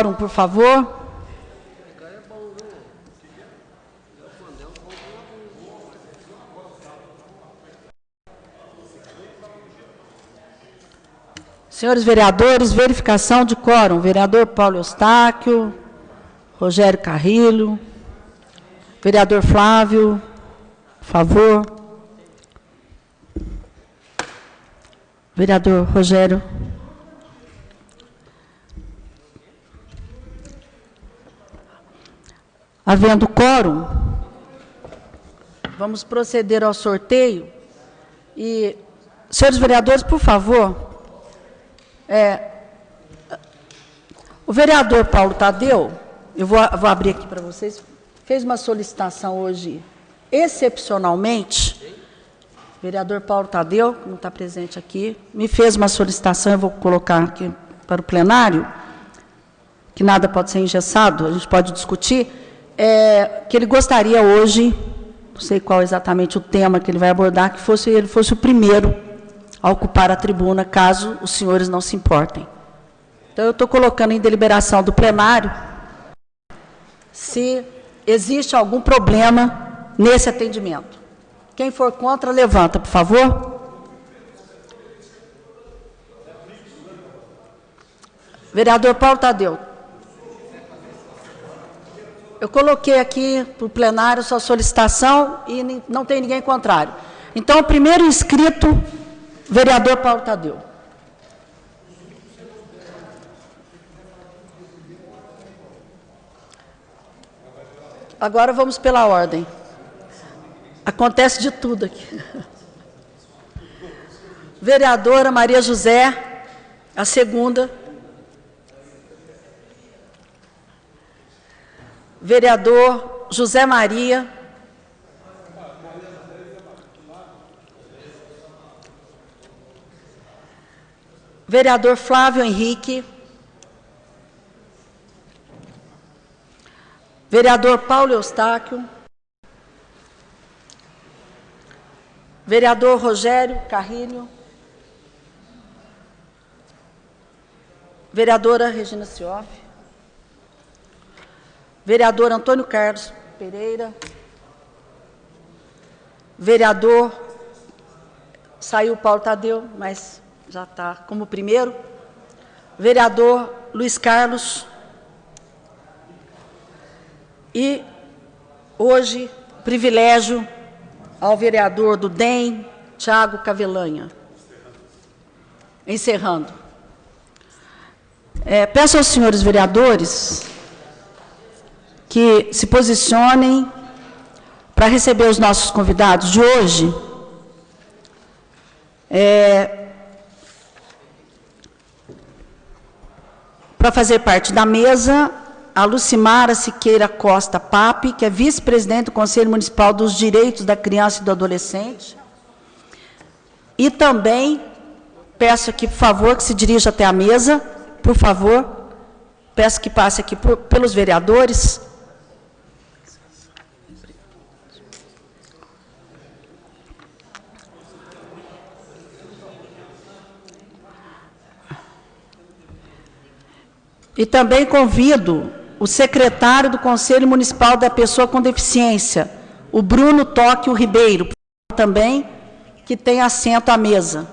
quórum, por favor. Senhores vereadores, verificação de quórum. Vereador Paulo Eustáquio, Rogério Carrilho, vereador Flávio, por favor. Vereador Rogério. Havendo quórum, vamos proceder ao sorteio. E, senhores vereadores, por favor, o vereador Paulo Tadeu, eu vou abrir aqui para vocês, fez uma solicitação hoje, excepcionalmente, o vereador Paulo Tadeu, que não está presente aqui, me fez uma solicitação, eu vou colocar aqui para o plenário, que nada pode ser engessado, a gente pode discutir, que ele gostaria hoje, não sei qual exatamente o tema que ele vai abordar, que ele fosse o primeiro a ocupar a tribuna, caso os senhores não se importem. Então, eu estou colocando em deliberação do plenário se existe algum problema nesse atendimento. Quem for contra, levanta, por favor. Vereador Paulo Tadeu. Eu coloquei aqui para o plenário sua solicitação e não tem ninguém contrário. Então, o primeiro inscrito, vereador Paulo Tadeu. Agora vamos pela ordem. Acontece de tudo aqui. Vereadora Maria José, a segunda. Vereador José Maria. Vereador Flávio Henrique. Vereador Paulo Eustáquio. Vereador Rogério Carrilho. Vereadora Regina Cioff. Vereador Antônio Carlos Pereira. Vereador, saiu Paulo Tadeu, mas já está como primeiro. Vereador Luiz Carlos. E, hoje, privilégio ao vereador do DEM, Tiago Cavelanha. Encerrando. Peço aos senhores vereadores que se posicionem para receber os nossos convidados de hoje. Para fazer parte da mesa, a Lucimara Siqueira Costa Pape, que é vice-presidente do Conselho Municipal dos Direitos da Criança e do Adolescente. E também peço aqui, por favor, que se dirija até a mesa, por favor. Peço que passe aqui pelos vereadores. E também convido o secretário do Conselho Municipal da Pessoa com Deficiência, o Bruno Tóquio Ribeiro, também, que tem assento à mesa.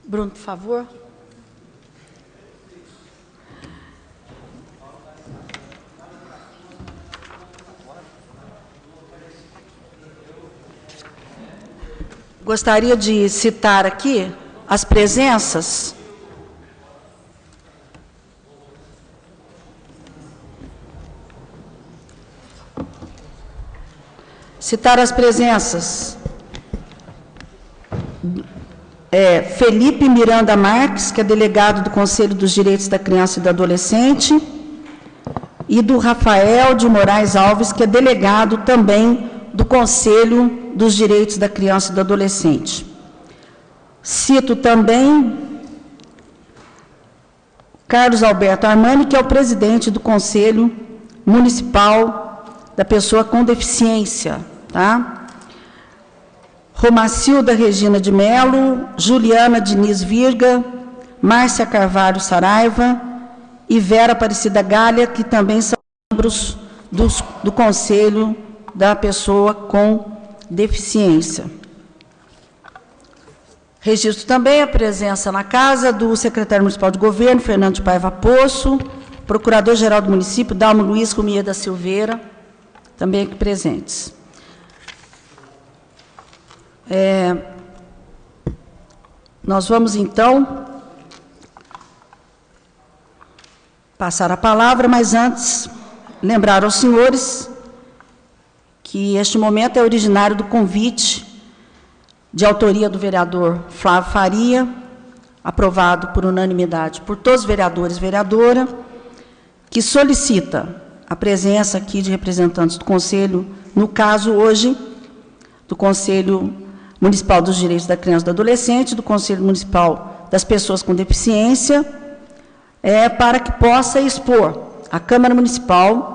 Bruno, por favor. Gostaria de citar aqui as presenças. Citar as presenças. Felipe Miranda Marques, que é delegado do Conselho dos Direitos da Criança e do Adolescente, e do Rafael de Moraes Alves, que é delegado também do Conselho dos Direitos da Criança e do Adolescente. Cito também Carlos Alberto Armani, que é o presidente do Conselho Municipal da pessoa com deficiência, tá? Romacilda Regina de Melo, Juliana Diniz Virga, Márcia Carvalho Saraiva e Vera Aparecida Galha, que também são membros do Conselho da Pessoa com Deficiência. Registro também a presença na casa do secretário municipal de governo, Fernando de Paiva Poço, procurador-geral do município, Dalmo Luiz Rumia da Silveira, também aqui presentes. Nós vamos, então, passar a palavra, mas antes, lembrar aos senhores que este momento é originário do convite de autoria do vereador Flávio Faria, aprovado por unanimidade por todos os vereadores e vereadora, que solicita a presença aqui de representantes do Conselho, no caso hoje, do Conselho Municipal dos Direitos da Criança e do Adolescente, do Conselho Municipal das Pessoas com Deficiência, para que possa expor à Câmara Municipal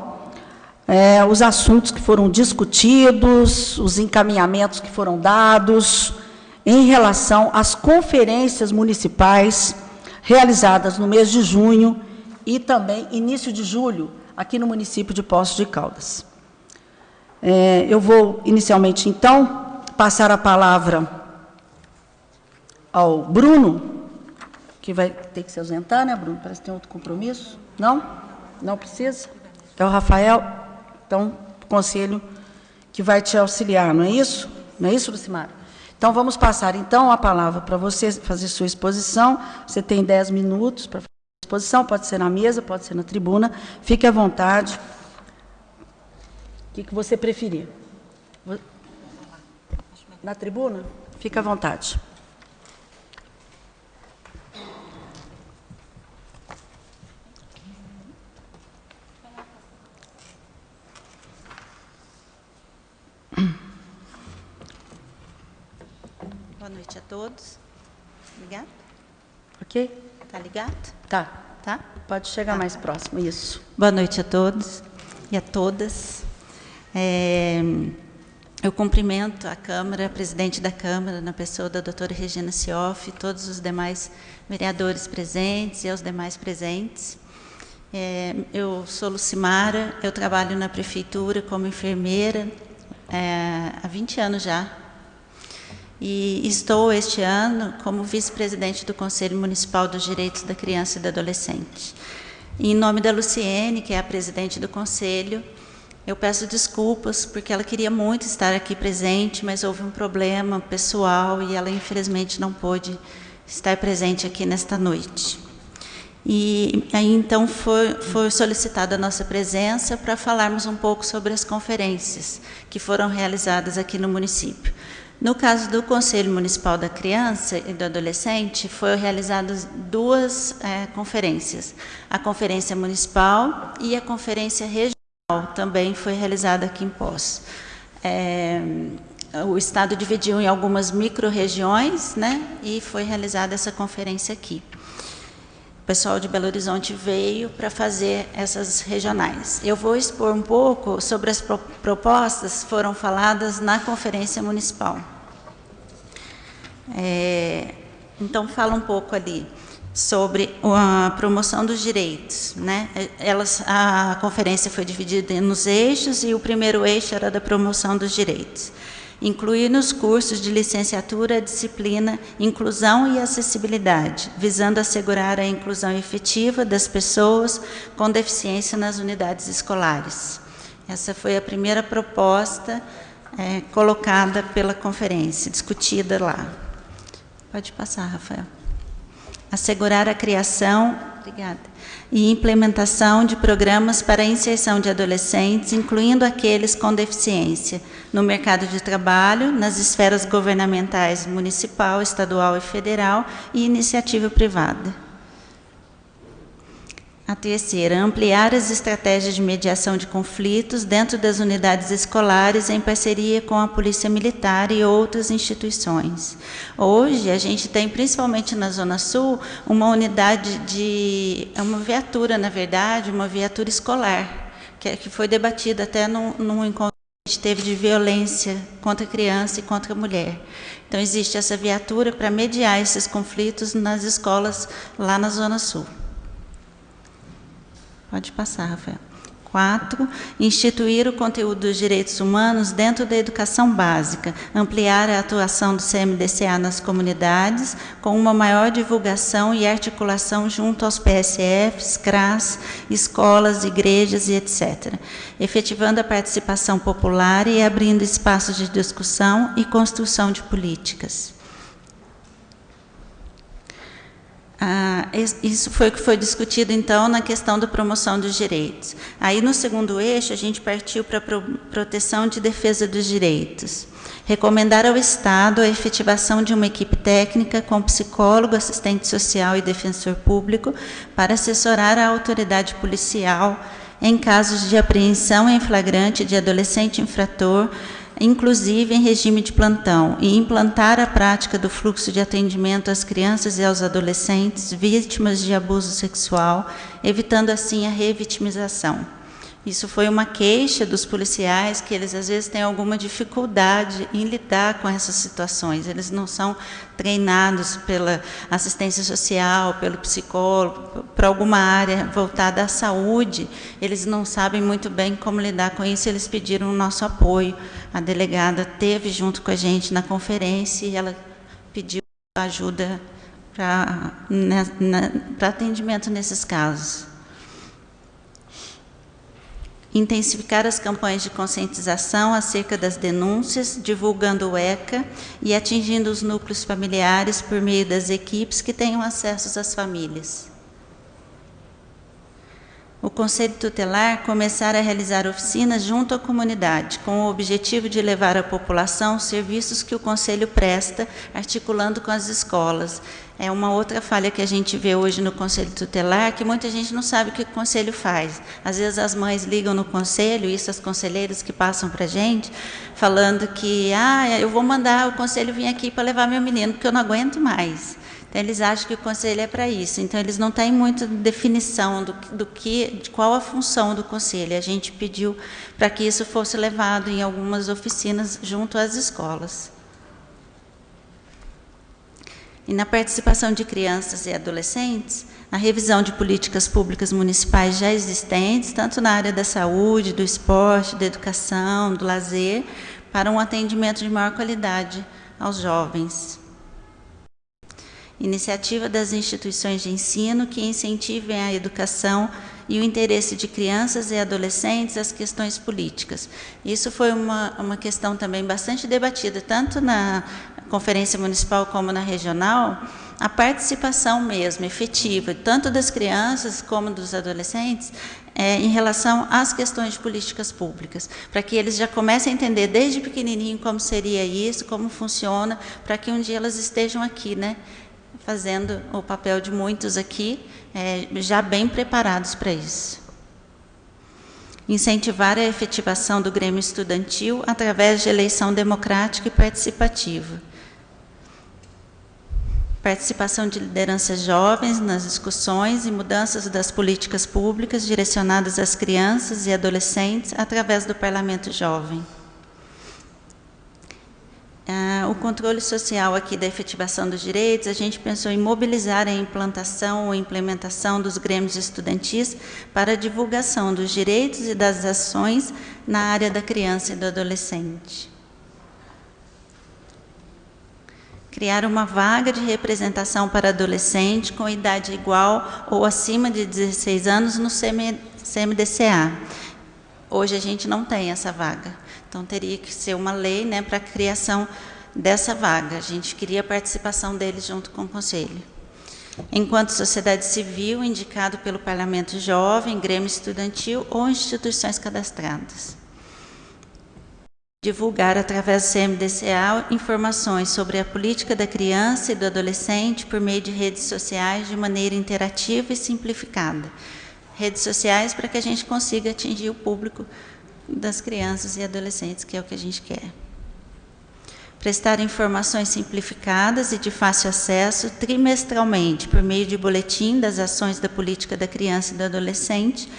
os assuntos que foram discutidos, os encaminhamentos que foram dados em relação às conferências municipais realizadas no mês de junho e também início de julho, aqui no município de Poços de Caldas. Eu vou, inicialmente, então, passar a palavra ao Bruno, que vai ter que se ausentar, né, Bruno? Parece que tem outro compromisso. Não? Não precisa? É o Rafael. Então, o conselho que vai te auxiliar, não é isso? Não é isso, Lucimara? Então, vamos passar, então, a palavra para você fazer sua exposição. Você tem 10 minutos para fazer a exposição, pode ser na mesa, pode ser na tribuna. Fique à vontade. O que você preferir? Na tribuna? Fique à vontade. Boa noite a todos. Ligado? Ok? Tá ligado? Tá. Tá? Pode chegar mais próximo, isso. Boa noite a todos e a todas. Eu cumprimento a Câmara, a presidente da Câmara, na pessoa da doutora Regina Sioff, todos os demais vereadores presentes e aos demais presentes. Eu sou Lucimara, eu trabalho na Prefeitura como enfermeira há 20 anos já. E estou, este ano, como vice-presidente do Conselho Municipal dos Direitos da Criança e do Adolescente. Em nome da Luciene, que é a presidente do Conselho, eu peço desculpas, porque ela queria muito estar aqui presente, mas houve um problema pessoal e ela, infelizmente, não pôde estar presente aqui nesta noite. E aí, então, foi solicitada a nossa presença para falarmos um pouco sobre as conferências que foram realizadas aqui no município. No caso do Conselho Municipal da Criança e do Adolescente, foram realizadas duas conferências. A Conferência Municipal e a Conferência Regional também foi realizada aqui em Poços. O Estado dividiu em algumas micro-regiões, né, e foi realizada essa conferência aqui. O pessoal de Belo Horizonte veio para fazer essas regionais. Eu vou expor um pouco sobre as propostas que foram faladas na Conferência Municipal. Então, fala um pouco ali sobre a promoção dos direitos, né? A conferência foi dividida nos eixos e o primeiro eixo era da promoção dos direitos. Incluir nos cursos de licenciatura a disciplina Inclusão e Acessibilidade, visando assegurar a inclusão efetiva das pessoas com deficiência nas unidades escolares. Essa foi a primeira proposta colocada pela conferência, discutida lá. Pode passar, Rafael. Assegurar a criação, obrigada, e implementação de programas para a inserção de adolescentes, incluindo aqueles com deficiência, no mercado de trabalho, nas esferas governamentais municipal, estadual e federal e iniciativa privada. A terceira, ampliar as estratégias de mediação de conflitos dentro das unidades escolares em parceria com a Polícia Militar e outras instituições. Hoje, a gente tem, principalmente na Zona Sul, uma unidade uma viatura, na verdade, uma viatura escolar, que foi debatido até num encontro que a gente teve de violência contra a criança e contra a mulher. Então, existe essa viatura para mediar esses conflitos nas escolas lá na Zona Sul. Pode passar, Rafael. 4, instituir o conteúdo dos direitos humanos dentro da educação básica, ampliar a atuação do CMDCA nas comunidades, com uma maior divulgação e articulação junto aos PSFs, CRAS, escolas, igrejas e etc., efetivando a participação popular e abrindo espaços de discussão e construção de políticas. Isso foi o que foi discutido, então, na questão da promoção dos direitos. Aí, no segundo eixo, a gente partiu para a proteção e defesa dos direitos. Recomendar ao Estado a efetivação de uma equipe técnica com psicólogo, assistente social e defensor público para assessorar a autoridade policial em casos de apreensão em flagrante de adolescente infrator, inclusive em regime de plantão, e implantar a prática do fluxo de atendimento às crianças e aos adolescentes vítimas de abuso sexual, evitando assim a revitimização. Isso foi uma queixa dos policiais, que eles às vezes têm alguma dificuldade em lidar com essas situações. Eles não são treinados pela assistência social, pelo psicólogo, para alguma área voltada à saúde. Eles não sabem muito bem como lidar com isso, eles pediram o nosso apoio. A delegada esteve junto com a gente na conferência e ela pediu ajuda para atendimento nesses casos. Intensificar as campanhas de conscientização acerca das denúncias, divulgando o ECA e atingindo os núcleos familiares por meio das equipes que tenham acesso às famílias. O Conselho Tutelar começar a realizar oficinas junto à comunidade, com o objetivo de levar à população os serviços que o Conselho presta, articulando com as escolas. É uma outra falha que a gente vê hoje no Conselho Tutelar, que muita gente não sabe o que o Conselho faz. Às vezes as mães ligam no Conselho, isso as conselheiras que passam para a gente, falando que eu vou mandar o Conselho vir aqui para levar meu menino, porque eu não aguento mais. Então, eles acham que o Conselho é para isso. Então, eles não têm muita definição de qual a função do Conselho. A gente pediu para que isso fosse levado em algumas oficinas junto às escolas. E na participação de crianças e adolescentes, a revisão de políticas públicas municipais já existentes, tanto na área da saúde, do esporte, da educação, do lazer, para um atendimento de maior qualidade aos jovens. Iniciativa das instituições de ensino que incentivem a educação e o interesse de crianças e adolescentes às questões políticas. Isso foi uma questão também bastante debatida, tanto na conferência municipal como na regional, a participação mesmo, efetiva, tanto das crianças como dos adolescentes, em relação às questões de políticas públicas, para que eles já comecem a entender desde pequenininho como seria isso, como funciona, para que um dia elas estejam aqui, né, fazendo o papel de muitos aqui, já bem preparados para isso. Incentivar a efetivação do Grêmio Estudantil através de eleição democrática e participativa. Participação de lideranças jovens nas discussões e mudanças das políticas públicas direcionadas às crianças e adolescentes através do Parlamento Jovem. O controle social aqui da efetivação dos direitos, a gente pensou em mobilizar a implantação ou implementação dos grêmios estudantis para a divulgação dos direitos e das ações na área da criança e do adolescente. Criar uma vaga de representação para adolescente com idade igual ou acima de 16 anos no CMDCA. Hoje a gente não tem essa vaga, então teria que ser uma lei, né, para a criação dessa vaga. A gente queria a participação deles junto com o Conselho. Enquanto sociedade civil, indicado pelo Parlamento Jovem, Grêmio Estudantil ou instituições cadastradas. Divulgar, através do CMDCA, informações sobre a política da criança e do adolescente por meio de redes sociais de maneira interativa e simplificada. Redes sociais para que a gente consiga atingir o público das crianças e adolescentes, que é o que a gente quer. Prestar informações simplificadas e de fácil acesso trimestralmente, por meio de boletim das ações da política da criança e do adolescente,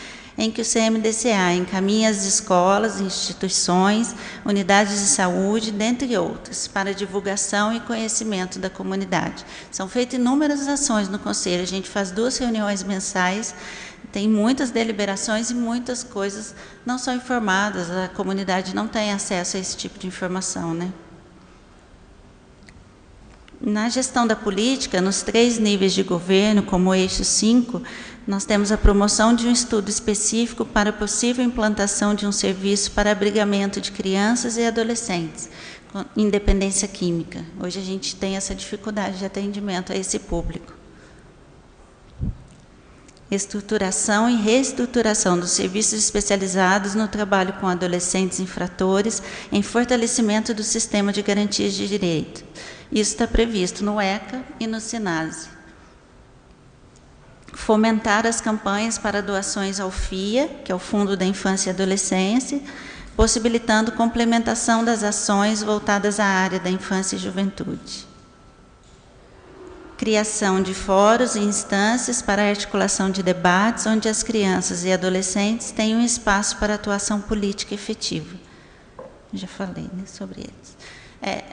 em que o CMDCA encaminha as escolas, instituições, unidades de saúde, dentre outras, para divulgação e conhecimento da comunidade. São feitas inúmeras ações no Conselho, a gente faz 2 reuniões mensais, tem muitas deliberações e muitas coisas não são informadas, a comunidade não tem acesso a esse tipo de informação, né? Na gestão da política, nos 3 níveis de governo, como eixo 5, nós temos a promoção de um estudo específico para a possível implantação de um serviço para abrigamento de crianças e adolescentes, com independência química. Hoje a gente tem essa dificuldade de atendimento a esse público. Estruturação e reestruturação dos serviços especializados no trabalho com adolescentes infratores, em fortalecimento do sistema de garantias de direito. Isso está previsto no ECA e no SINASE. Fomentar as campanhas para doações ao FIA, que é o Fundo da Infância e Adolescência, possibilitando complementação das ações voltadas à área da infância e juventude. Criação de fóruns e instâncias para a articulação de debates, onde as crianças e adolescentes têm um espaço para atuação política efetiva. Já falei, né, sobre eles.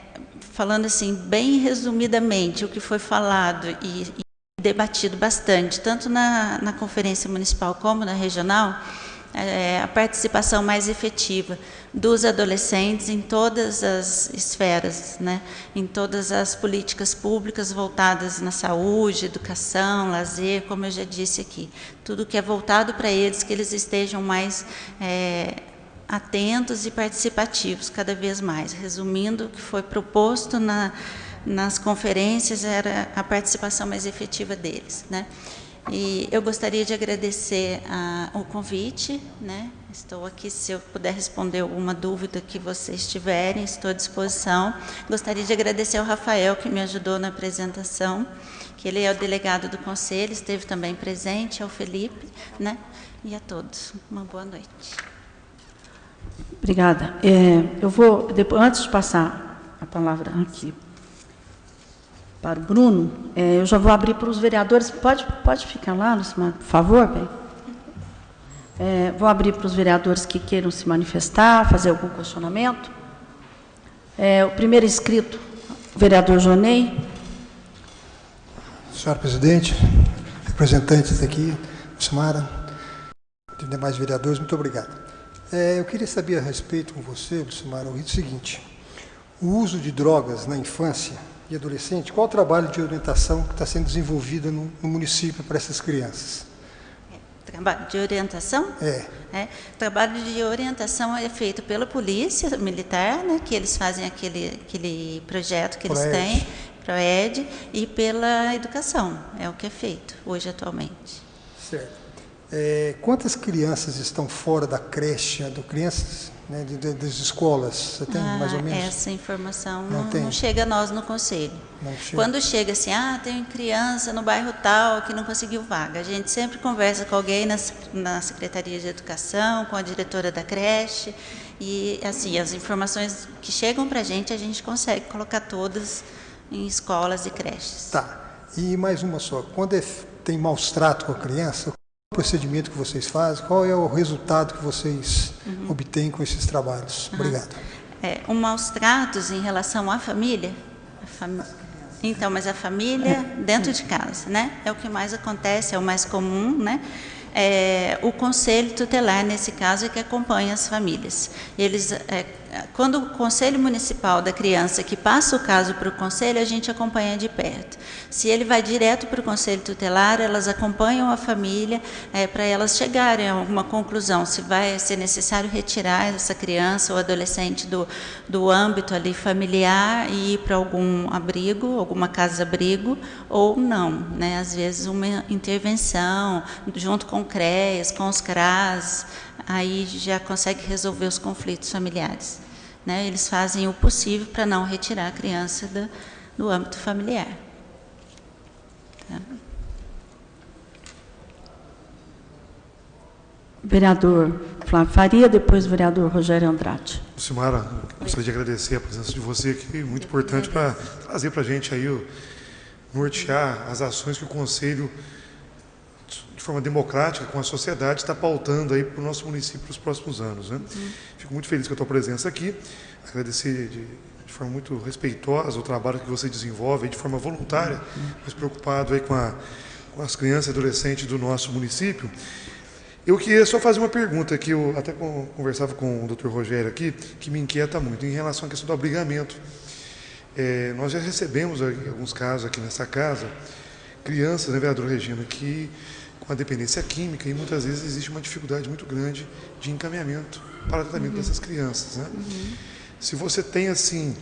Falando assim, bem resumidamente, o que foi falado e debatido bastante, tanto na Conferência Municipal como na Regional, a participação mais efetiva dos adolescentes em todas as esferas, né? Em todas as políticas públicas voltadas na saúde, educação, lazer, como eu já disse aqui. Tudo que é voltado para eles, que eles estejam mais atentos e participativos cada vez mais. Resumindo, o que foi proposto nas conferências era a participação mais efetiva deles, né? E eu gostaria de agradecer o convite, né? Estou aqui, se eu puder responder alguma dúvida que vocês tiverem, estou à disposição. Gostaria de agradecer ao Rafael, que me ajudou na apresentação, que ele é o delegado do Conselho, esteve também presente, ao Felipe, né? E a todos. Uma boa noite. Obrigada. Eu vou, antes de passar a palavra aqui para o Bruno, eu já vou abrir para os vereadores. Pode ficar lá, Lucimar, por favor, bem? Vou abrir para os vereadores que queiram se manifestar, fazer algum questionamento. O primeiro inscrito, o vereador Jonei. Senhora presidente, representantes aqui, Lucimara, demais vereadores, muito obrigado. Eu queria saber a respeito com você, Lucimara, o seguinte: o uso de drogas na infância e adolescente, qual o trabalho de orientação que está sendo desenvolvido no município para essas crianças? Trabalho de orientação? Trabalho de orientação é feito pela Polícia Militar, né, que eles fazem aquele projeto que eles têm, PROED, e pela educação, é o que é feito hoje atualmente. Certo. Quantas crianças estão fora da creche, crianças, né, das escolas? Você tem mais ou menos? Essa informação não chega a nós no Conselho. Quando chega assim, tem criança no bairro tal que não conseguiu vaga, a gente sempre conversa com alguém na Secretaria de Educação, com a diretora da creche, e assim, as informações que chegam para a gente consegue colocar todas em escolas e creches. Tá. E mais uma só, quando tem maus trato com a criança, o procedimento que vocês fazem, qual é o resultado que vocês obtêm com esses trabalhos? Obrigado. Maus tratos em relação à família? Então, mas a família dentro de casa, né? É o que mais acontece, é o mais comum, né? O Conselho Tutelar, nesse caso, é que acompanha as famílias. Quando o Conselho Municipal da Criança, que passa o caso para o Conselho, a gente acompanha de perto. Se ele vai direto para o Conselho Tutelar, elas acompanham a família para elas chegarem a alguma conclusão, se vai ser necessário retirar essa criança ou adolescente do âmbito ali familiar e ir para algum abrigo, alguma casa-abrigo, ou não, né? Às vezes uma intervenção, junto com o CREAS, com os CRAS, aí já consegue resolver os conflitos familiares, né? Eles fazem o possível para não retirar a criança do âmbito familiar. Tá? Vereador Flávio Faria, depois o vereador Rogério Andrade. Lucimara, gostaria de agradecer a presença de você aqui, muito importante para trazer para a gente aí, nortear as ações que o Conselho, de forma democrática com a sociedade, está pautando aí para o nosso município para os próximos anos, né? Fico muito feliz com a tua presença aqui, agradecer de forma muito respeitosa o trabalho que você desenvolve aí de forma voluntária, mas preocupado aí com as crianças e adolescentes do nosso município. Eu queria só fazer uma pergunta que eu até conversava com o Dr. Rogério aqui, que me inquieta muito, em relação à questão do abrigamento. Nós já recebemos alguns casos aqui nessa casa, crianças, né, vereadora Regina, que com a dependência química, e muitas vezes existe uma dificuldade muito grande de encaminhamento para o tratamento dessas crianças, né? Se você tem, assim,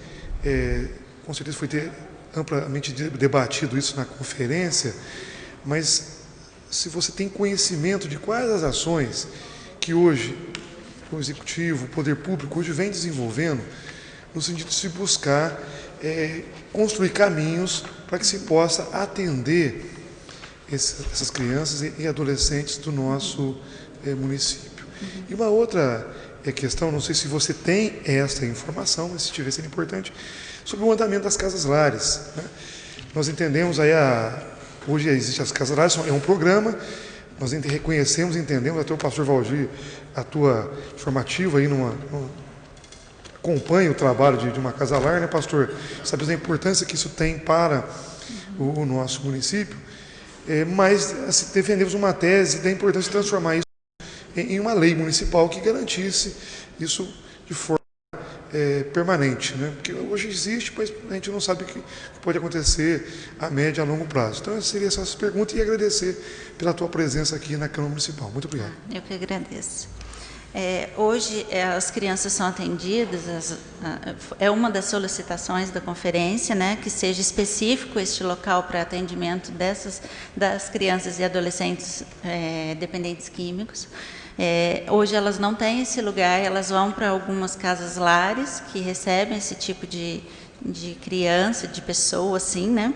com certeza foi amplamente debatido isso na conferência, mas se você tem conhecimento de quais as ações que hoje o Executivo, o Poder Público, hoje vem desenvolvendo, no sentido de se buscar construir caminhos para que se possa atender essas crianças e adolescentes do nosso município. E uma outra questão, não sei se você tem esta informação, mas se tiver seria importante, sobre o andamento das casas lares, né? Nós entendemos aí, hoje existe as casas lares, é um programa, nós reconhecemos, entendemos, até o pastor Valdir atua formativo aí acompanha o trabalho de uma casa lar, né, pastor? Sabemos a importância que isso tem para o nosso município, mas assim, defendemos uma tese da importância de transformar isso em uma lei municipal que garantisse isso de forma permanente, né? Porque hoje existe, mas a gente não sabe o que pode acontecer a médio e a longo prazo. Então, seria só essa pergunta e agradecer pela tua presença aqui na Câmara Municipal. Muito obrigado. Eu que agradeço. Hoje, as crianças são atendidas, é uma das solicitações da conferência, né, que seja específico este local para atendimento das crianças e adolescentes dependentes químicos. Hoje elas não têm esse lugar, elas vão para algumas casas lares que recebem esse tipo de criança, de pessoa, assim, né?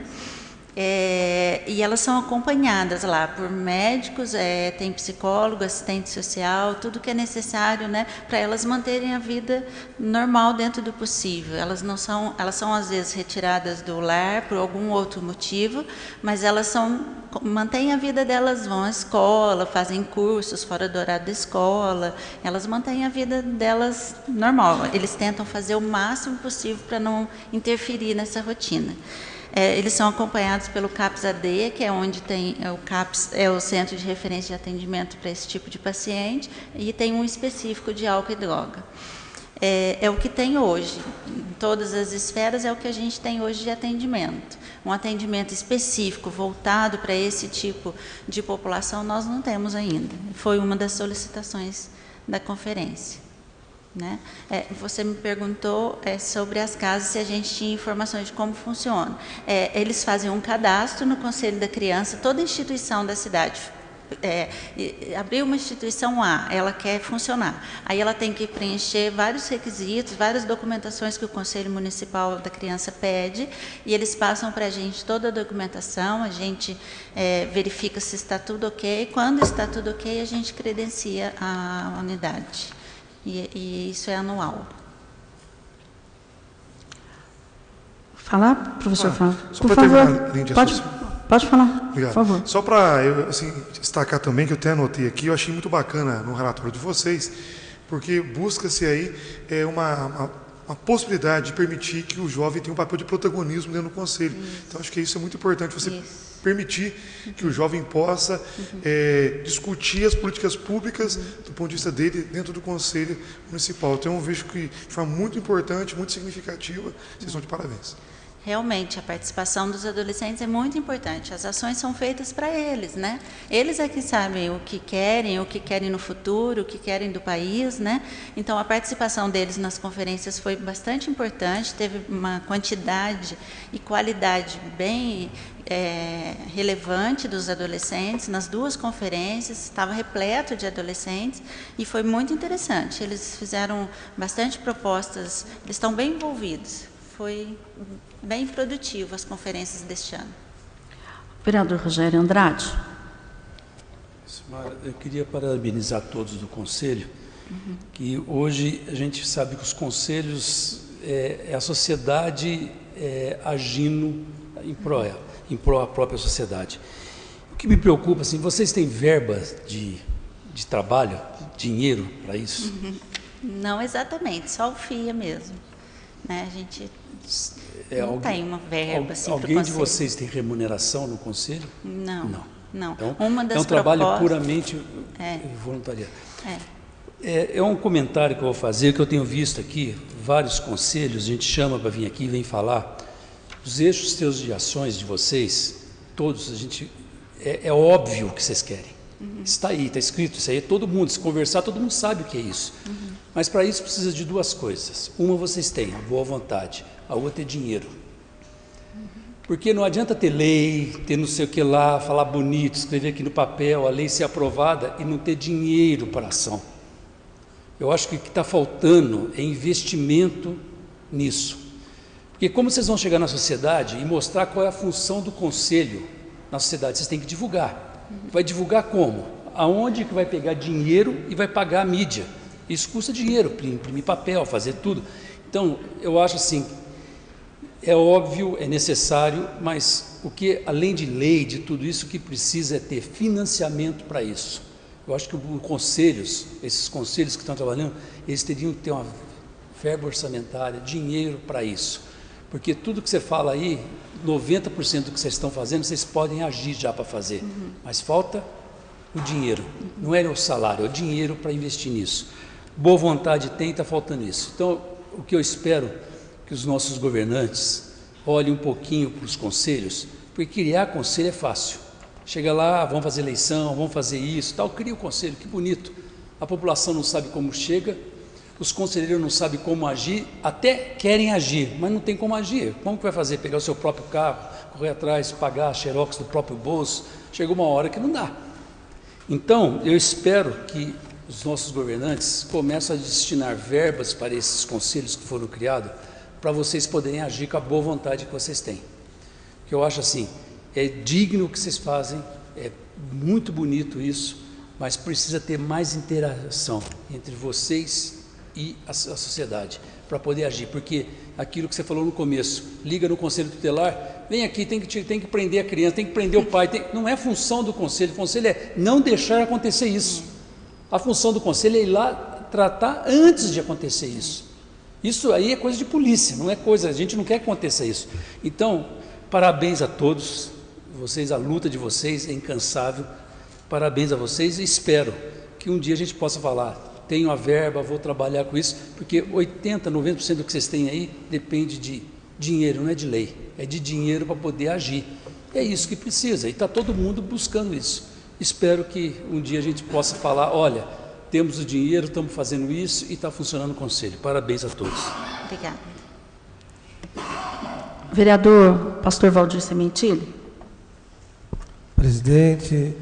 E elas são acompanhadas lá por médicos, tem psicólogo, assistente social, tudo que é necessário, né, para elas manterem a vida normal dentro do possível. Elas são às vezes retiradas do lar por algum outro motivo, mas elas mantêm a vida delas, vão à escola, fazem cursos fora do horário da escola, elas mantêm a vida delas normal. Eles tentam fazer o máximo possível para não interferir nessa rotina. Eles são acompanhados pelo CAPS-AD, que é onde tem o CAPS, é o Centro de Referência de Atendimento para esse tipo de paciente, e tem um específico de álcool e droga. É o que tem hoje, em todas as esferas, é o que a gente tem hoje de atendimento. Um atendimento específico, voltado para esse tipo de população, nós não temos ainda. Foi uma das solicitações da conferência. Né? Você me perguntou sobre as casas, se a gente tinha informações de como funciona. Eles fazem um cadastro no Conselho da Criança, toda instituição da cidade. Abrir uma instituição A, ela quer funcionar. Aí ela tem que preencher vários requisitos, várias documentações que o Conselho Municipal da Criança pede, e eles passam para a gente toda a documentação, a gente verifica se está tudo ok. Quando está tudo ok, a gente credencia a unidade. E isso é anual. Falar, professor Flávio? Só para terminar a linha de pode falar, obrigado. Por favor. Só para eu destacar também, que eu até anotei aqui, eu achei muito bacana no relatório de vocês, porque busca-se aí uma possibilidade de permitir que o jovem tenha um papel de protagonismo dentro do conselho. Então, acho que isso é muito importante, você permitir que o jovem possa discutir as políticas públicas do ponto de vista dele dentro do Conselho Municipal. Então, eu vejo que de forma muito importante, muito significativa, vocês estão de parabéns. Realmente, a participação dos adolescentes é muito importante. As ações são feitas para eles, né? Eles é que sabem o que querem no futuro, o que querem do país, né? Então, a participação deles nas conferências foi bastante importante, teve uma quantidade e qualidade bem relevante dos adolescentes. Nas duas conferências, estava repleto de adolescentes e foi muito interessante. Eles fizeram bastante propostas, eles estão bem envolvidos. Foi bem produtivo as conferências deste ano. Vereador Rogério Andrade. Silmara, eu queria parabenizar todos do Conselho, que hoje a gente sabe que os conselhos é a sociedade agindo em pró à própria sociedade. que me preocupa, assim, vocês têm verba de trabalho, dinheiro para isso? Não exatamente, só o FIA mesmo. Né? A gente não tem uma verba assim, alguém pro de conselho. vocês tem remuneração no conselho? Não. Então, Uma das é um trabalho propostas- puramente voluntariado. É um comentário que eu vou fazer, que eu tenho visto aqui, vários conselhos, a gente chama para vir aqui, vem falar, os eixos teus de ações de vocês, todos, é óbvio o que vocês querem. Está aí, está escrito, isso aí é todo mundo, se conversar, todo mundo sabe o que é isso. Mas para isso precisa de duas coisas. Uma vocês têm, a boa vontade, a outra é dinheiro. Porque não adianta ter lei, ter não sei o que lá, falar bonito, escrever aqui no papel, a lei ser aprovada e não ter dinheiro para a ação. Eu acho que o que está faltando é investimento nisso. Porque como vocês vão chegar na sociedade e mostrar qual é a função do conselho na sociedade, vocês têm que divulgar. Vai divulgar como? Aonde que vai pegar dinheiro e vai pagar a mídia? Isso custa dinheiro, imprimir papel, fazer tudo. Então, eu acho assim, é óbvio, é necessário, mas o que, além de lei, de tudo isso, o que precisa é ter financiamento para isso. Eu acho que os conselhos, esses conselhos que estão trabalhando, eles teriam que ter uma verba orçamentária, dinheiro para isso. Porque tudo que você fala aí, 90% do que vocês estão fazendo, vocês podem agir já para fazer. Mas falta o dinheiro. Não é o salário, é o dinheiro para investir nisso. Boa vontade tem, está faltando isso. Então, o que eu espero que os nossos governantes olhem um pouquinho para os conselhos, porque criar conselho é fácil. Chega lá, vamos fazer eleição, vamos fazer isso, tal, cria o conselho, que bonito. A população não sabe como chega, os conselheiros não sabem como agir, até querem agir, mas não tem como agir. Como que vai fazer? Pegar o seu próprio carro, correr atrás, pagar a xerox do próprio bolso? Chega uma hora que não dá. Então, eu espero que os nossos governantes comecem a destinar verbas para esses conselhos que foram criados, para vocês poderem agir com a boa vontade que vocês têm. Que eu acho assim, é digno o que vocês fazem, é muito bonito isso, mas precisa ter mais interação entre vocês e a sociedade, para poder agir, porque aquilo que você falou no começo, liga no conselho tutelar, vem aqui, tem que prender a criança, tem que prender o pai, não é função do conselho, o conselho é não deixar acontecer isso. A função do conselho é ir lá tratar antes de acontecer isso. Isso aí é coisa de polícia, não é coisa, a gente não quer que aconteça isso. Então, parabéns a todos, vocês, a luta de vocês é incansável, parabéns a vocês e espero que um dia a gente possa falar, tenho a verba, vou trabalhar com isso, porque 80%, 90% do que vocês têm aí depende de dinheiro, não é de lei, é de dinheiro para poder agir. É isso que precisa, e está todo mundo buscando isso. Espero que um dia a gente possa falar, olha, temos o dinheiro, estamos fazendo isso e está funcionando o conselho. Parabéns a todos. Obrigada. Vereador Pastor Valdir Sementili. Presidente,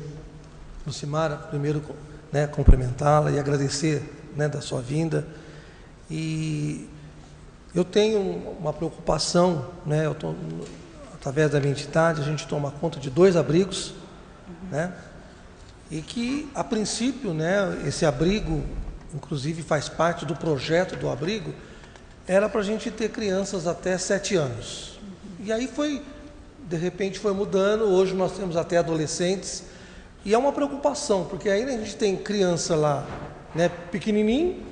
Lucimara, primeiro cumprimentá-la e agradecer da sua vinda. E eu tenho uma preocupação, através da minha entidade, a gente toma conta de 2 abrigos, e que, a princípio, esse abrigo, inclusive faz parte do projeto do abrigo, era para a gente ter crianças até 7 anos. E aí de repente foi mudando, hoje nós temos até adolescentes, e é uma preocupação, porque aí a gente tem criança lá, pequenininho,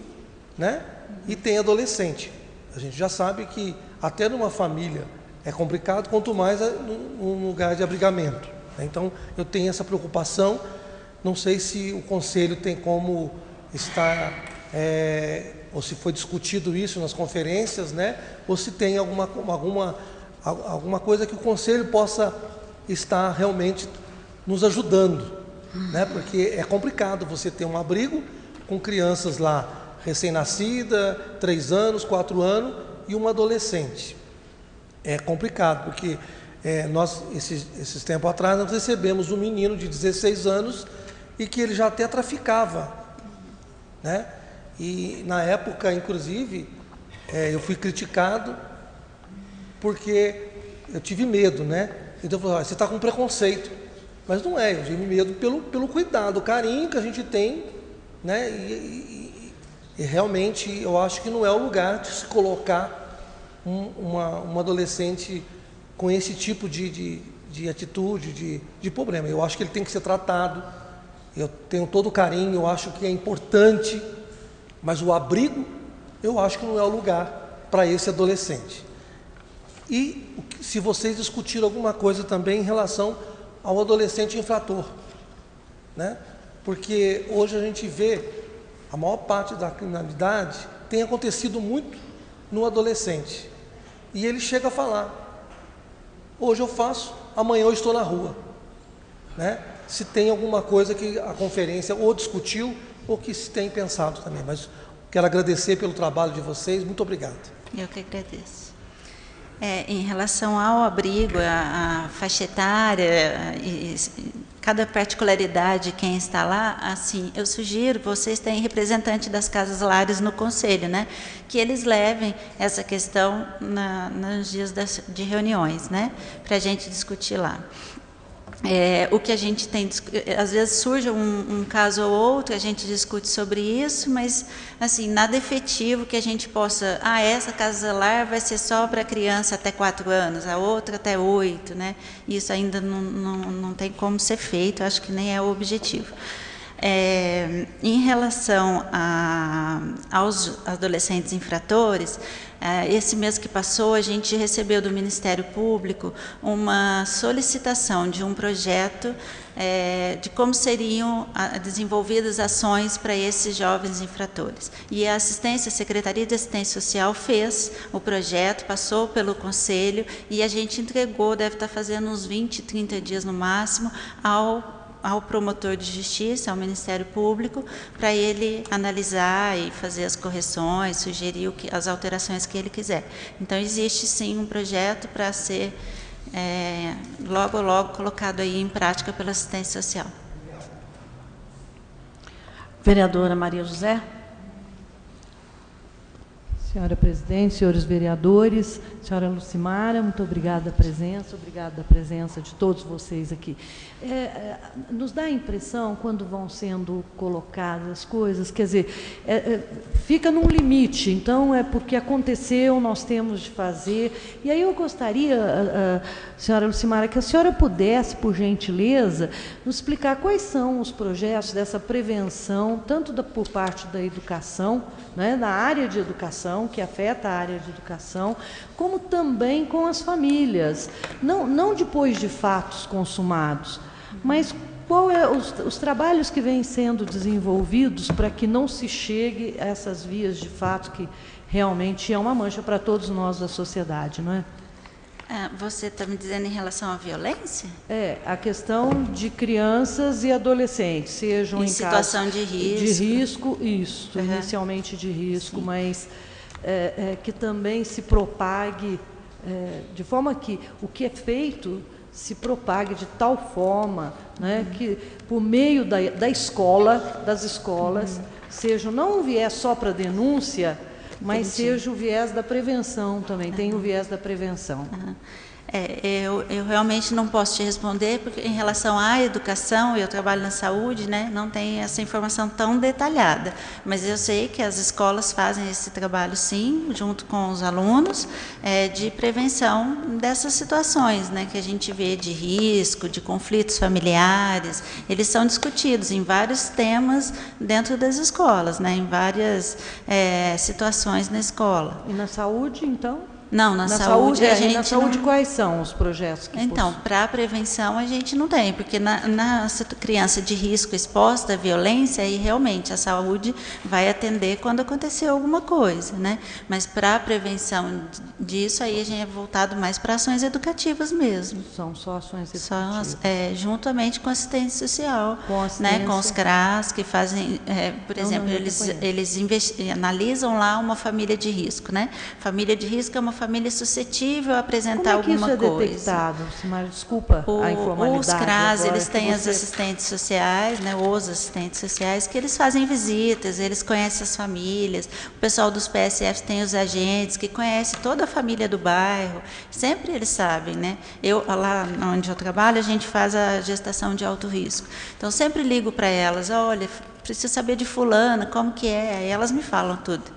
e tem adolescente. A gente já sabe que até numa família é complicado, quanto mais num lugar de abrigamento. Então, eu tenho essa preocupação. Não sei se o Conselho tem como estar, ou se foi discutido isso nas conferências, ou se tem alguma coisa que o Conselho possa estar realmente nos ajudando, porque é complicado você ter um abrigo com crianças lá recém-nascida, 3 anos, 4 anos, e uma adolescente. É complicado, porque nós, esses tempos atrás, nós recebemos um menino de 16 anos e que ele já até traficava, E na época, inclusive, eu fui criticado porque eu tive medo, Então eu falei, você está com preconceito. Mas não é, eu tive medo pelo cuidado, o carinho que a gente tem, E realmente eu acho que não é o lugar de se colocar uma adolescente com esse tipo de de atitude, de problema. Eu acho que ele tem que ser tratado, eu tenho todo o carinho, eu acho que é importante, mas o abrigo, eu acho que não é o lugar para esse adolescente. E se vocês discutiram alguma coisa também em relação ao adolescente infrator, né? Porque hoje a gente vê, a maior parte da criminalidade tem acontecido muito no adolescente. E ele chega a falar, hoje eu faço, amanhã eu estou na rua, né? Se tem alguma coisa que a conferência ou discutiu ou que se tem pensado também. Mas quero agradecer pelo trabalho de vocês, muito obrigado. Eu que agradeço. Em relação ao abrigo, a faixa etária, cada particularidade de quem está lá, assim, eu sugiro, vocês têm representante das casas lares no conselho, né? Que eles levem essa questão nos dias de reuniões, né? Para a gente discutir lá. O que a gente tem, às vezes surge um caso ou outro, a gente discute sobre isso, mas assim, nada efetivo que a gente possa, essa casa lar vai ser só para criança até 4 anos, a outra até 8, né? Isso ainda não tem como ser feito, acho que nem é o objetivo. Em relação aos adolescentes infratores, esse mês que passou, a gente recebeu do Ministério Público uma solicitação de um projeto de como seriam desenvolvidas ações para esses jovens infratores. E a Secretaria de Assistência Social fez o projeto, passou pelo Conselho e a gente entregou, deve estar fazendo uns 20, 30 dias no máximo, ao promotor de justiça, ao Ministério Público, para ele analisar e fazer as correções, sugerir as alterações que ele quiser. Então, existe sim um projeto para ser logo colocado aí em prática pela assistência social. Vereadora Maria José. Senhora Presidente, senhores vereadores, senhora Lucimara, muito obrigada a presença de todos vocês aqui. Nos dá a impressão, quando vão sendo colocadas as coisas, quer dizer, fica num limite, então é porque aconteceu, nós temos de fazer. E aí eu gostaria, senhora Lucimara, que a senhora pudesse, por gentileza, nos explicar quais são os projetos dessa prevenção, tanto por parte da educação, né, na área de educação, que afeta a área de educação, como também com as famílias, não depois de fatos consumados, mas qual é os trabalhos que vêm sendo desenvolvidos para que não se chegue a essas vias de fato que realmente é uma mancha para todos nós da sociedade, não é? Você está me dizendo em relação à violência? A questão de crianças e adolescentes, sejam em situação de risco. De risco, isso, inicialmente de risco, sim, mas que também se propague, de forma que o que é feito se propague de tal forma, né, que por meio da escola, das escolas, seja não um viés só para denúncia, mas seja o viés da prevenção também, tem o viés da prevenção. Eu realmente não posso te responder, porque em relação à educação, eu trabalho na saúde, né, não tem essa informação tão detalhada, mas eu sei que as escolas fazem esse trabalho, sim, junto com os alunos, de prevenção dessas situações, né, que a gente vê de risco, de conflitos familiares. Eles são discutidos em vários temas dentro das escolas, né, em várias situações na escola. E na saúde, então? Não, na saúde a gente... Na saúde, quais são os projetos que Então, para a prevenção a gente não tem, porque na criança de risco exposta à violência, aí realmente a saúde vai atender quando acontecer alguma coisa, né? Mas para a prevenção disso, aí a gente é voltado mais para ações educativas mesmo. São só ações educativas? Juntamente com a assistência social, né? Com os CRAS, que fazem, por exemplo, eles analisam lá uma família de risco, né? Família de risco é uma família suscetível a apresentar alguma coisa. Como é que isso é detectado, Simara? Desculpa a informalidade. Os CRAS, eles têm as assistentes sociais, né, os assistentes sociais, que eles fazem visitas, eles conhecem as famílias, o pessoal dos PSFs tem os agentes, que conhecem toda a família do bairro, sempre eles sabem, né? Lá onde eu trabalho, a gente faz a gestação de alto risco. Então, sempre ligo para elas, olha, preciso saber de fulana, como que é, aí elas me falam tudo.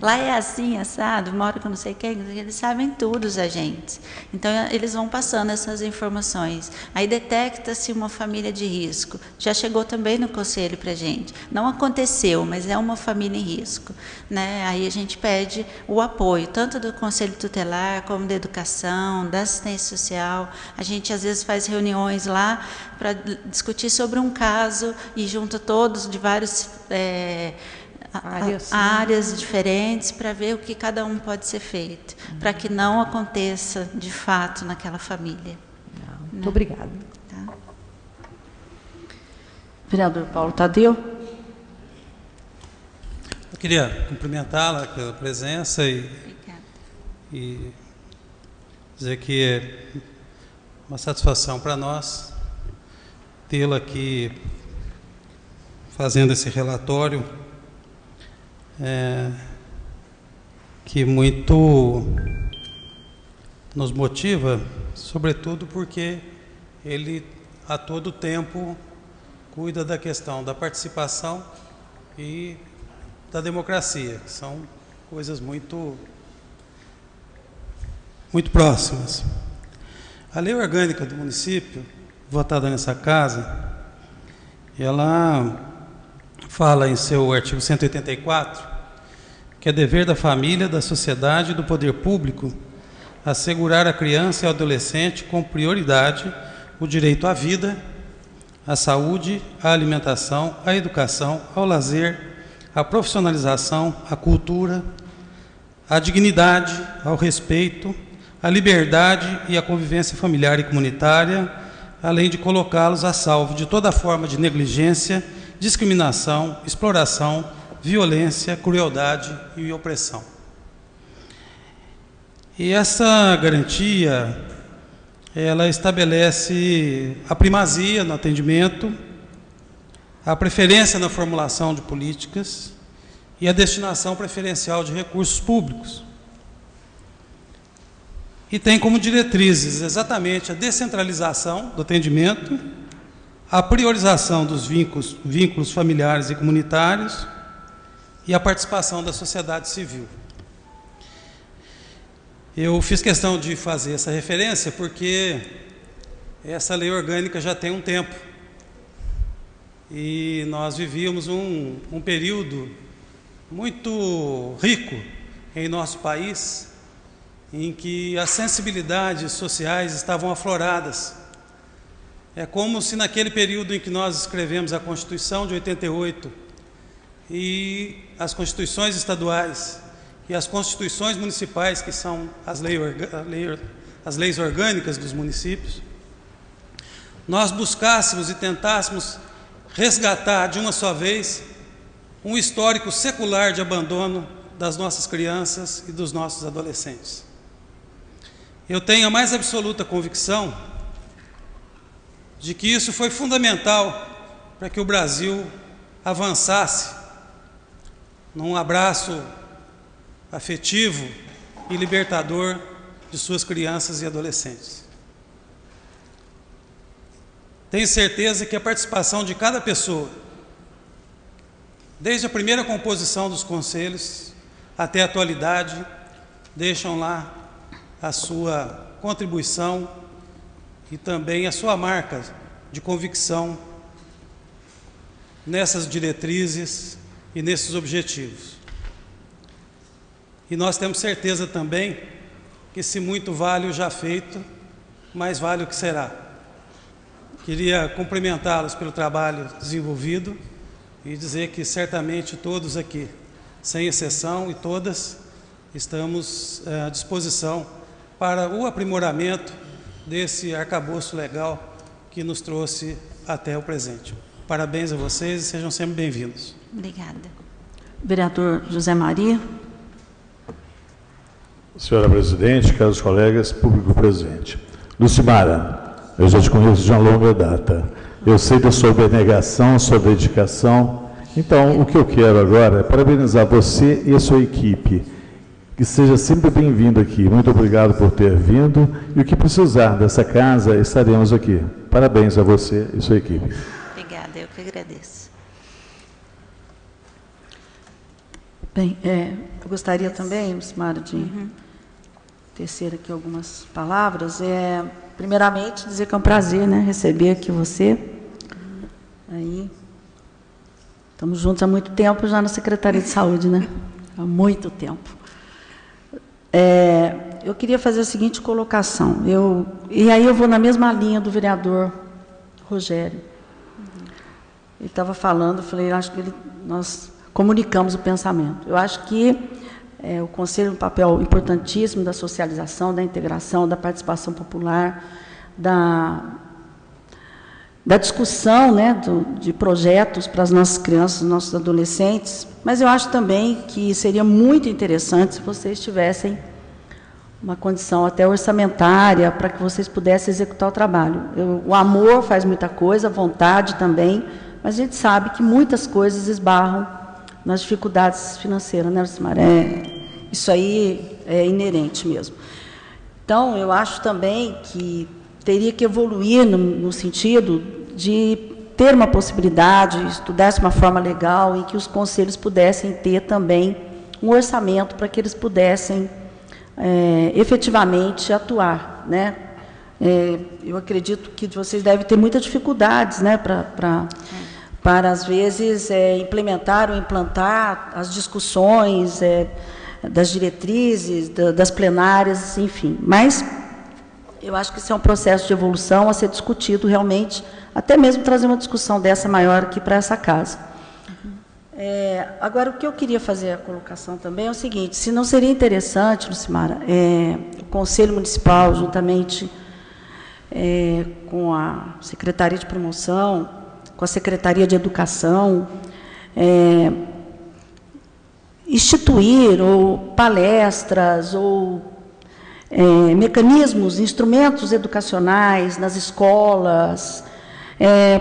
Lá é assim, assado, moro com não sei quem, eles sabem tudo, os agentes. Então, eles vão passando essas informações. Aí detecta-se uma família de risco. Já chegou também no conselho para a gente. Não aconteceu, mas é uma família em risco, né? Aí a gente pede o apoio, tanto do conselho tutelar, como da educação, da assistência social. A gente, às vezes, faz reuniões lá para discutir sobre um caso e junta todos de vários... áreas diferentes para ver o que cada um pode ser feito, para que não aconteça de fato naquela família. Muito obrigada. Tá? Vereador Paulo Tadeu. Eu queria cumprimentá-la pela presença e dizer que é uma satisfação para nós tê-la aqui fazendo esse relatório, que muito nos motiva, sobretudo porque ele a todo tempo cuida da questão da participação e da democracia, que são coisas muito próximas. A lei orgânica do município, votada nessa casa, ela fala em seu artigo 184 que é dever da família, da sociedade e do poder público assegurar à criança e ao adolescente com prioridade o direito à vida, à saúde, à alimentação, à educação, ao lazer, à profissionalização, à cultura, à dignidade, ao respeito, à liberdade e à convivência familiar e comunitária, além de colocá-los a salvo de toda forma de negligência, discriminação, exploração, violência, crueldade e opressão. E essa garantia, ela estabelece a primazia no atendimento, a preferência na formulação de políticas e a destinação preferencial de recursos públicos. E tem como diretrizes exatamente a descentralização do atendimento, a priorização dos vínculos familiares e comunitários e a participação da sociedade civil. Eu fiz questão de fazer essa referência porque essa lei orgânica já tem um tempo e nós vivíamos um período muito rico em nosso país, em que as sensibilidades sociais estavam afloradas. É como se naquele período em que nós escrevemos a Constituição de 88 e as Constituições estaduais e as Constituições municipais, que são as leis orgânicas dos municípios, nós buscássemos e tentássemos resgatar de uma só vez um histórico secular de abandono das nossas crianças e dos nossos adolescentes. Eu tenho a mais absoluta convicção de que isso foi fundamental para que o Brasil avançasse num abraço afetivo e libertador de suas crianças e adolescentes. Tenho certeza que a participação de cada pessoa, desde a primeira composição dos conselhos até a atualidade, deixam lá a sua contribuição e também a sua marca de convicção nessas diretrizes e nesses objetivos. E nós temos certeza também que se muito vale o já feito, mais vale o que será. Queria cumprimentá-los pelo trabalho desenvolvido e dizer que certamente todos aqui, sem exceção e todas, estamos à disposição para o aprimoramento desse arcabouço legal que nos trouxe até o presente. Parabéns a vocês e sejam sempre bem-vindos. Obrigada. Vereador José Maria. Senhora presidente, caros colegas, público presente. Lucimara, eu já te conheço de uma longa data. Eu sei da sua abnegação, sua dedicação. Então, o que eu quero agora é parabenizar você e a sua equipe. Que seja sempre bem-vindo aqui. Muito obrigado por ter vindo. E o que precisar dessa casa, estaremos aqui. Parabéns a você e sua equipe. Obrigada, eu que agradeço. Bem, eu gostaria também, Lucimara, de tecer aqui algumas palavras. Primeiramente, dizer que é um prazer, né, receber aqui você. Aí, estamos juntos há muito tempo já na Secretaria de Saúde, né? Há muito tempo. Eu queria fazer a seguinte colocação. E aí eu vou na mesma linha do vereador Rogério. Ele estava falando, eu falei, acho que nós comunicamos o pensamento. Eu acho que o Conselho é um papel importantíssimo da socialização, da integração, da participação popular, da discussão, né, de projetos para as nossas crianças, nossos adolescentes, mas eu acho também que seria muito interessante se vocês tivessem uma condição até orçamentária para que vocês pudessem executar o trabalho. O amor faz muita coisa, a vontade também, mas a gente sabe que muitas coisas esbarram nas dificuldades financeiras, né, Lucimara? Isso aí é inerente mesmo. Então, eu acho também que teria que evoluir no sentido de ter uma possibilidade, estudar de uma forma legal, em que os conselhos pudessem ter também um orçamento para que eles pudessem efetivamente atuar, né? Eu acredito que vocês devem ter muitas dificuldades, né, para às vezes implementar ou implantar as discussões das diretrizes, das plenárias, enfim. Mas eu acho que isso é um processo de evolução a ser discutido realmente, até mesmo trazer uma discussão dessa maior aqui para essa casa. Agora, o que eu queria fazer a colocação também é o seguinte: se não seria interessante, Lucimara, o Conselho Municipal, juntamente com a Secretaria de Promoção, com a Secretaria de Educação, instituir ou palestras ou mecanismos, instrumentos educacionais nas escolas,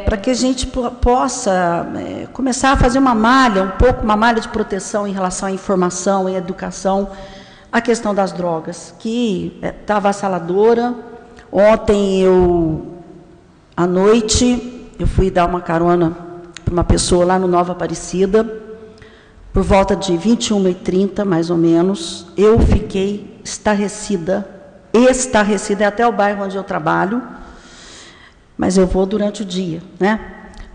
para que a gente possa começar a fazer uma malha de proteção em relação à informação e educação, a questão das drogas, que está avassaladora. Ontem, à noite, eu fui dar uma carona para uma pessoa lá no Nova Aparecida, por volta de 21h30, mais ou menos. Eu fiquei estarrecida, até o bairro onde eu trabalho, mas eu vou durante o dia, né?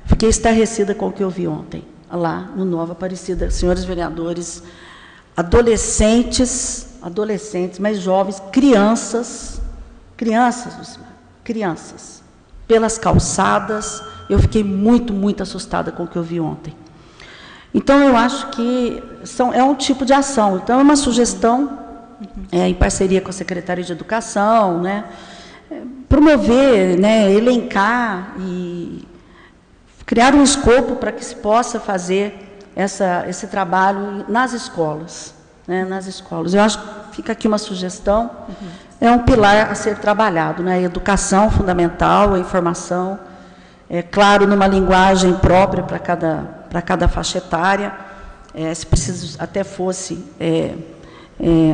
Fiquei estarrecida com o que eu vi ontem, lá no Nova Aparecida, senhores vereadores, adolescentes, mas jovens, crianças, pelas calçadas. Eu fiquei muito, muito assustada com o que eu vi ontem. Então, eu acho que é um tipo de ação. Então, é uma sugestão, em parceria com a Secretaria de Educação, né, promover, né, elencar e criar um escopo para que se possa fazer esse trabalho nas escolas, né, nas escolas. Eu acho que fica aqui uma sugestão, é um pilar a ser trabalhado, né, a educação fundamental, a informação, claro, numa linguagem própria para cada faixa etária, se preciso até fosse,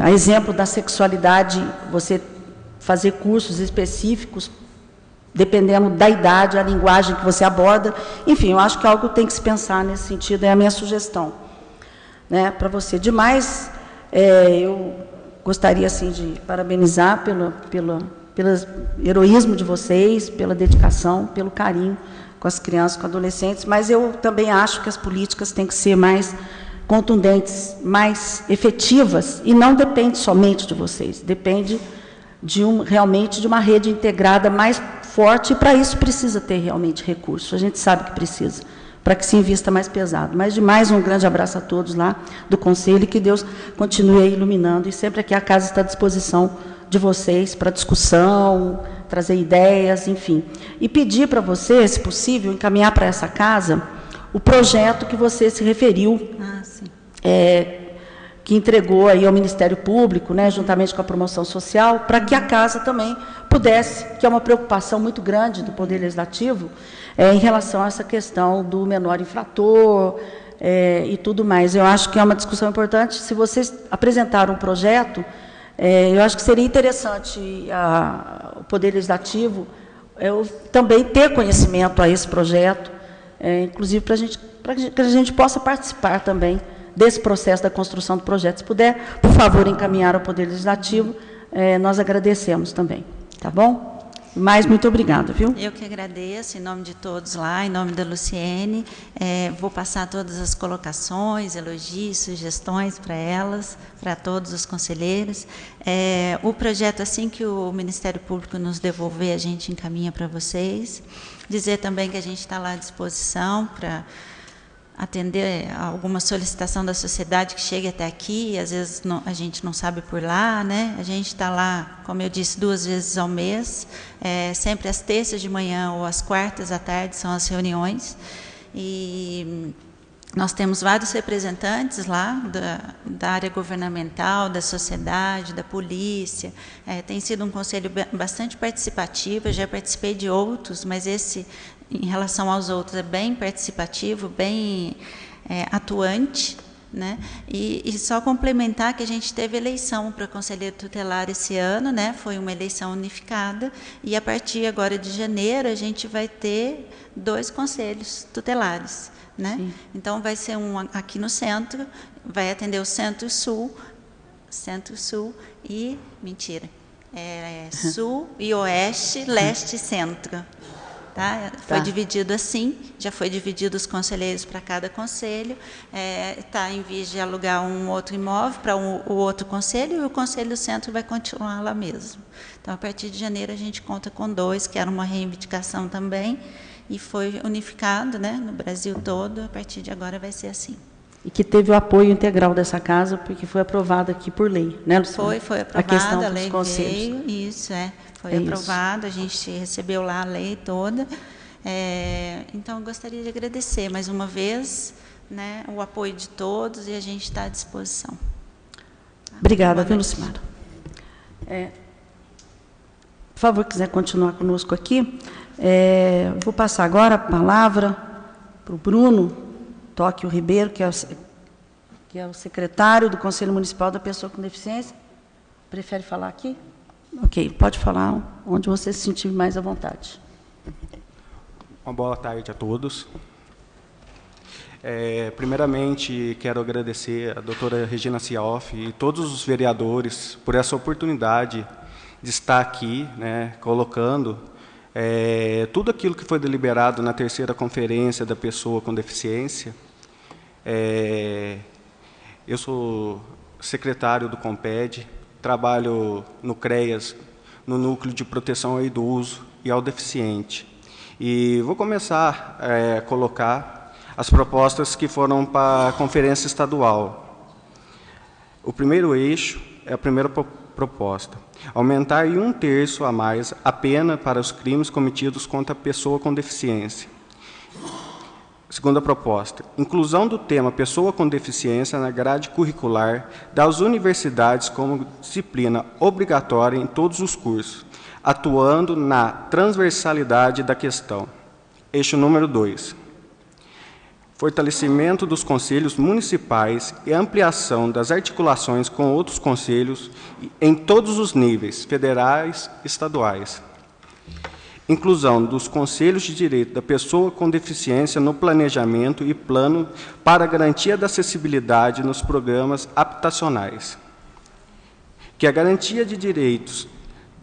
a exemplo da sexualidade, você fazer cursos específicos, dependendo da idade, a linguagem que você aborda. Enfim, eu acho que é algo que tem que se pensar nesse sentido, é a minha sugestão, né, para você. Demais, eu gostaria, assim, de parabenizar pelo heroísmo de vocês, pela dedicação, pelo carinho com as crianças, com adolescentes, mas eu também acho que as políticas têm que ser mais contundentes, mais efetivas, e não depende somente de vocês, depende realmente de uma rede integrada mais forte, e para isso precisa ter realmente recursos, a gente sabe que precisa, para que se invista mais pesado. Mas, demais, um grande abraço a todos lá do Conselho, e que Deus continue aí iluminando, e sempre aqui a casa está à disposição de vocês para discussão, trazer ideias, enfim. E pedir para você, se possível, encaminhar para essa casa o projeto que você se referiu, que entregou aí ao Ministério Público, né, juntamente com a Promoção Social, para que a casa também pudesse, que é uma preocupação muito grande do Poder Legislativo, em relação a essa questão do menor infrator e tudo mais. Eu acho que é uma discussão importante. Se vocês apresentaram um projeto, eu acho que seria interessante o Poder Legislativo também ter conhecimento a esse projeto, inclusive para que a gente possa participar também desse processo da construção do projeto. Se puder, por favor, encaminhar ao Poder Legislativo, nós agradecemos também. Tá bom? Mas muito obrigada, viu? Eu que agradeço, em nome de todos lá, em nome da Luciene. Vou passar todas as colocações, elogios, sugestões para elas, para todos os conselheiros. O projeto, assim que o Ministério Público nos devolver, a gente encaminha para vocês. Dizer também que a gente está lá à disposição para atender a alguma solicitação da sociedade que chegue até aqui, e às vezes a gente não sabe por lá, né? A gente está lá, como eu disse, 2 vezes ao mês, sempre às terças de manhã ou às quartas à tarde são as reuniões, e nós temos vários representantes lá da área governamental, da sociedade, da polícia. Tem sido um conselho bastante participativo, eu já participei de outros, mas esse, em relação aos outros, é bem participativo, bem atuante, né? E só complementar que a gente teve eleição para conselheiro tutelar esse ano, né? Foi uma eleição unificada, e a partir agora de janeiro a gente vai ter 2 conselhos tutelares, né? Então vai ser um aqui no centro, vai atender o Centro-Sul e, Sul e Oeste, Leste e Centro. Tá? Foi dividido assim, já foi dividido os conselheiros para cada conselho, está em vez de alugar um outro imóvel para o outro conselho, e o Conselho do Centro vai continuar lá mesmo. Então, a partir de janeiro, a gente conta com 2, que era uma reivindicação também, e foi unificado, né, no Brasil todo. A partir de agora vai ser assim. E que teve o apoio integral dessa casa, porque foi aprovado aqui por lei, né, Luciana? Foi aprovada, a questão a lei dos veio, isso, foi aprovado, a gente recebeu lá a lei toda. Então, eu gostaria de agradecer mais uma vez, né, o apoio de todos, e a gente está à disposição. Tá? Obrigada, viu, Lucimara? Por favor, quiser continuar conosco aqui, vou passar agora a palavra para o Bruno Tóquio Ribeiro, que é o secretário do Conselho Municipal da Pessoa com Deficiência. Prefere falar aqui? Ok, pode falar onde você se sentir mais à vontade. Uma boa tarde a todos. Primeiramente, quero agradecer a doutora Regina Sioff e todos os vereadores por essa oportunidade de estar aqui, né, colocando tudo aquilo que foi deliberado na 3ª Conferência da Pessoa com Deficiência. Eu sou secretário do CONPED, trabalho no CREAS, no Núcleo de Proteção ao Idoso e ao Deficiente. E vou começar a colocar as propostas que foram para a Conferência Estadual. O primeiro eixo é a primeira proposta: aumentar em 1/3 a mais a pena para os crimes cometidos contra a pessoa com deficiência. Segunda proposta: inclusão do tema pessoa com deficiência na grade curricular das universidades como disciplina obrigatória em todos os cursos, atuando na transversalidade da questão. Eixo número 2. Fortalecimento dos conselhos municipais e ampliação das articulações com outros conselhos em todos os níveis, federais e estaduais. Inclusão dos conselhos de direito da pessoa com deficiência no planejamento e plano para a garantia da acessibilidade nos programas habitacionais. Que a garantia de direitos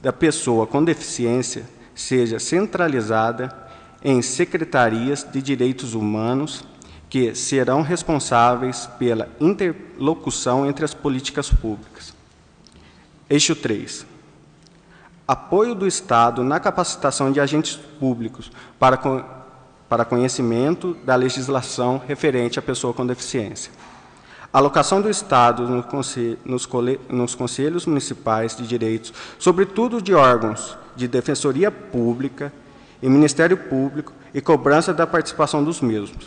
da pessoa com deficiência seja centralizada em secretarias de direitos humanos, que serão responsáveis pela interlocução entre as políticas públicas. Eixo 3. Apoio do Estado na capacitação de agentes públicos para conhecimento da legislação referente à pessoa com deficiência. Alocação do Estado nos conselhos municipais de direitos, sobretudo de órgãos de defensoria pública e Ministério Público, e cobrança da participação dos mesmos.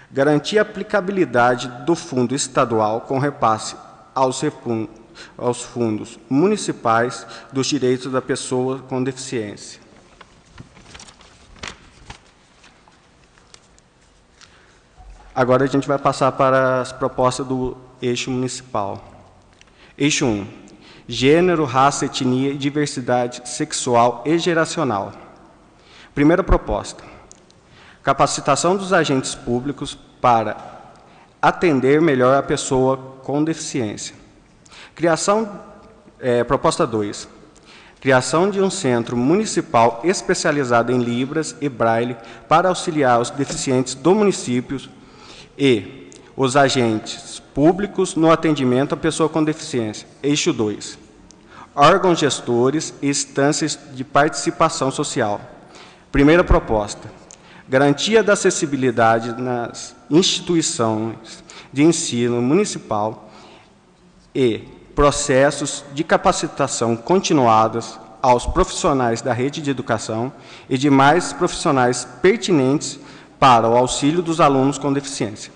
Garantir a aplicabilidade do fundo estadual com repasse aos fundos municipais dos direitos da pessoa com deficiência. Agora a gente vai passar para as propostas do eixo municipal. Eixo 1. Gênero, raça, etnia e diversidade sexual e geracional. Primeira proposta: capacitação dos agentes públicos para atender melhor a pessoa com deficiência. Proposta 2. Criação de um centro municipal especializado em Libras e Braille para auxiliar os deficientes do município e os agentes públicos no atendimento à pessoa com deficiência. Eixo 2. Órgãos gestores e instâncias de participação social. Primeira proposta. Garantia da acessibilidade nas instituições de ensino municipal e processos de capacitação continuadas aos profissionais da rede de educação e demais profissionais pertinentes para o auxílio dos alunos com deficiência.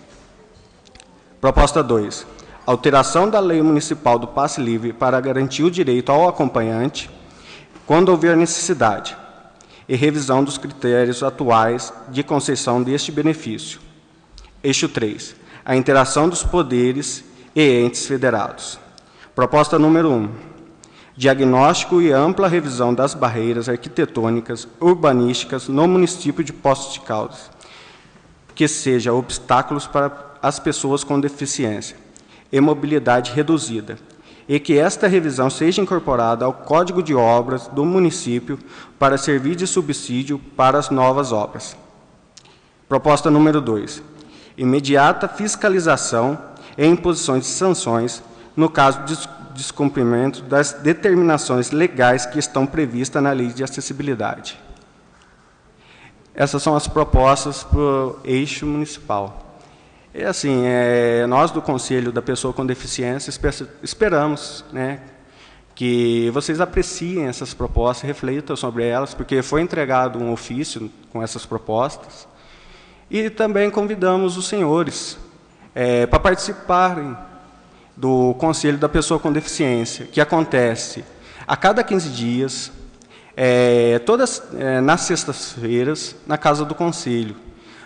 Proposta 2. Alteração da Lei Municipal do Passe Livre para garantir o direito ao acompanhante quando houver necessidade e revisão dos critérios atuais de concessão deste benefício. Eixo 3. A interação dos poderes e entes federados. Proposta número 1. Diagnóstico e ampla revisão das barreiras arquitetônicas urbanísticas no município de Poços de Caldas, que sejam obstáculos para as pessoas com deficiência e mobilidade reduzida, e que esta revisão seja incorporada ao Código de Obras do município para servir de subsídio para as novas obras. Proposta número 2. Imediata fiscalização e imposições de sanções no caso de descumprimento das determinações legais que estão previstas na Lei de Acessibilidade. Essas são as propostas para o eixo municipal. E assim, nós do Conselho da Pessoa com Deficiência esperamos, né, que vocês apreciem essas propostas, reflitam sobre elas, porque foi entregado um ofício com essas propostas, e também convidamos os senhores para participarem do Conselho da Pessoa com Deficiência, que acontece a cada 15 dias, nas sextas-feiras, na Casa do Conselho,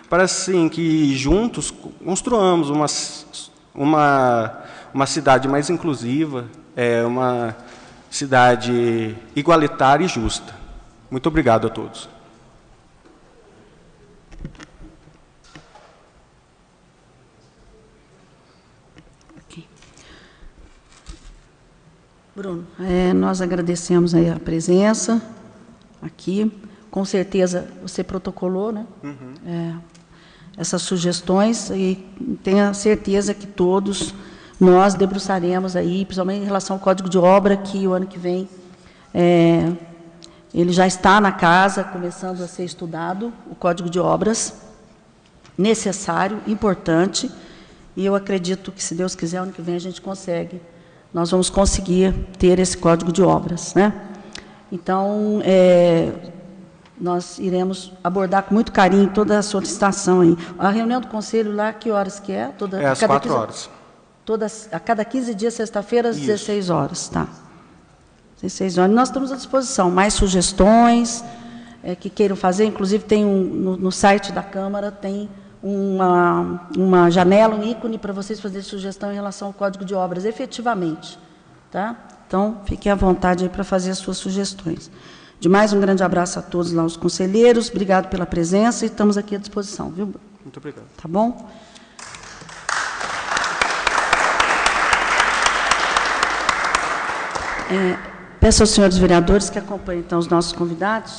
para assim que juntos construamos uma cidade mais inclusiva, uma cidade igualitária e justa. Muito obrigado a todos. Bruno, nós agradecemos aí a presença aqui. Com certeza você protocolou, né? Uhum. Essas sugestões, e tenha certeza que todos nós debruçaremos aí, principalmente em relação ao Código de Obra, que o ano que vem ele já está na casa, começando a ser estudado, o Código de Obras, necessário, importante, e eu acredito que, se Deus quiser, ano que vem a gente consegue. Nós vamos conseguir ter esse Código de Obras, né? Então, nós iremos abordar com muito carinho toda a solicitação aí. A reunião do Conselho lá, que horas que é? Às 4 horas. A cada 15 dias, sexta-feira, às 16 horas, tá? 16 horas. Nós estamos à disposição. Mais sugestões que queiram fazer, inclusive tem no site da Câmara, tem uma janela, um ícone para vocês fazerem sugestão em relação ao Código de Obras, efetivamente. Tá? Então, fiquem à vontade aí para fazer as suas sugestões. Demais, um grande abraço a todos lá, os conselheiros. Obrigado pela presença e estamos aqui à disposição, viu? Muito obrigado. Tá bom? Peço aos senhores vereadores que acompanhem, então, os nossos convidados.